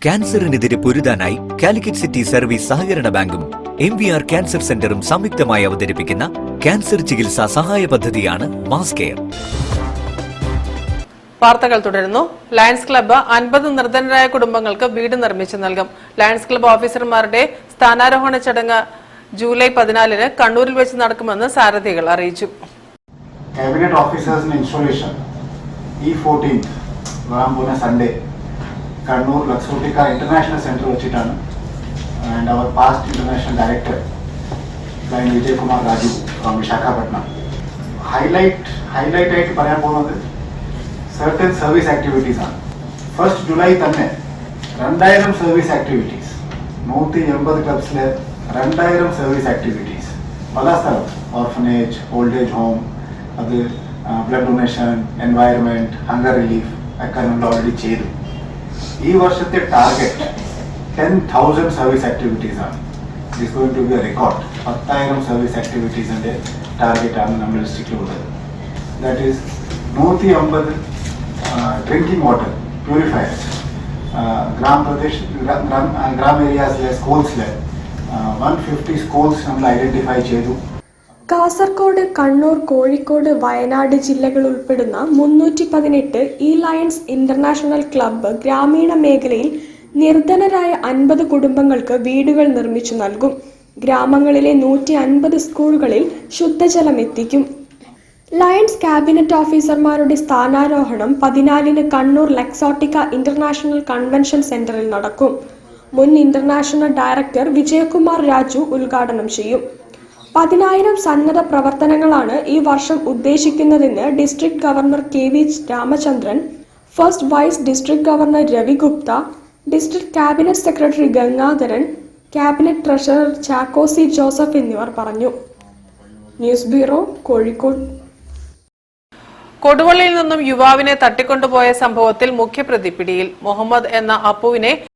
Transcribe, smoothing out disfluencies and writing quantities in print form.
ക്യാൻസറിനെതിരെ പൊരുതാനായി Calicut city service സഹകരണ ബാങ്കും MVR cancer സെന്ററും സംയുക്തമായി അവതരിപ്പിക്കുന്ന ക്യാൻസർ ചികിത്സാ സഹായ പദ്ധതിയാണ് മാസ് കെയർ. വാർത്തകൾ തുടരുന്നു. ലയൺസ് ക്ലബ്ബ് 50 നിർധനരായ കുടുംബങ്ങൾക്ക് വീട് നിർമ്മിച്ചു നൽകും. ലയൺസ് ക്ലബ്ബ് ഓഫീസർമാരുടെ സ്ഥാനാരോഹണ ചടങ്ങ് ജൂലൈ 14-ന് കണ്ണൂരിൽ വെച്ച് നടക്കുമെന്ന് സാരഥികൾ അറിയിച്ചു. Cabinet officers installation E14th വരാൻ പോകുന്ന സൺഡേ കണ്ണൂർ ലക്സോട്ടിക്ക ഇന്റർനാഷണൽ സെന്റർ വെച്ചിട്ടാണ്. And our past international director ക്ലൈൻ വിജയ് കുമാർ രാജു ഫ്രോം വിശാഖപട്ടണം. ഹൈലൈറ്റ് ആയിട്ട് പറയാൻ പോകുന്നത് സർട്ടൻ സർവീസ് ആക്ടിവിറ്റീസ് ആണ്. 1st ജൂലൈ തന്നെ 2000 സർവീസ് ആക്ടിവിറ്റീസ്, 180 ക്ലബ്സിലെ 2000 സർവീസ് ആക്ടിവിറ്റീസ് പല സ്ഥലം, ഓർഫനേജ്, ഓൾഡ് ഏജ് ഹോം, അത് blood donation, environment, hunger relief ഒക്കെ നമ്മൾ ഓൾറെഡി ചെയ്തു. ഈ വർഷത്തെ ടാർഗറ്റ് 10,000 സർവീസ് ആക്ടിവിറ്റീസ് ആണ്. It is going to be a record. 10,000 service ആക്ടിവിറ്റീസിന്റെ ടാർഗറ്റ് ആണ് നമ്മൾ ഡിസ്ട്രിക്റ്റിലുള്ളത്. That is 150 drinking water purifiers ഗ്രാം ഏരിയാസിലെ സ്കൂൾസിലെ 150 സ്കൂൾസ് നമ്മൾ ഐഡന്റിഫൈ ചെയ്തു. കാസർഗോഡ്, കണ്ണൂർ, കോഴിക്കോട്, വയനാട് ജില്ലകൾ ഉൾപ്പെടുന്ന 318 ലയൺസ് ഇന്റർനാഷണൽ ക്ലബ്ബ് ഗ്രാമീണ മേഖലയിൽ നിർധനരായ 50 കുടുംബങ്ങൾക്ക് വീടുകൾ നിർമ്മിച്ചു നൽകും. ഗ്രാമങ്ങളിലെ 150 സ്കൂളുകളിൽ ശുദ്ധജലം എത്തിക്കും. ലയൺസ് ക്യാബിനറ്റ് ഓഫീസർമാരുടെ സ്ഥാനാരോഹണം 14-ന് കണ്ണൂർ ലക്സോട്ടിക്ക ഇന്റർനാഷണൽ കൺവെൻഷൻ സെന്ററിൽ നടക്കും. മുൻ ഇന്റർനാഷണൽ ഡയറക്ടർ വിജയകുമാർ രാജു ഉദ്ഘാടനം ചെയ്യും. 10,000 സന്നദ്ധ പ്രവർത്തനങ്ങളാണ് ഈ വർഷം ഉദ്ദേശിക്കുന്നതെന്ന് district governor KV Ramachandran, first vice district governor Ravi Gupta, district cabinet secretary Gangadharan, cabinet treasurer Chacko C. Joseph എന്നിവർ പറഞ്ഞു. News bureau, Kozhikode. കൊടുവള്ളിയിൽ നിന്നും യുവാവിനെ തട്ടിക്കൊണ്ടുപോയ സംഭവത്തിൽ മുഖ്യപ്രതി പിടിയിൽ. മുഹമ്മദ് എന്ന അപ്പുവിനെ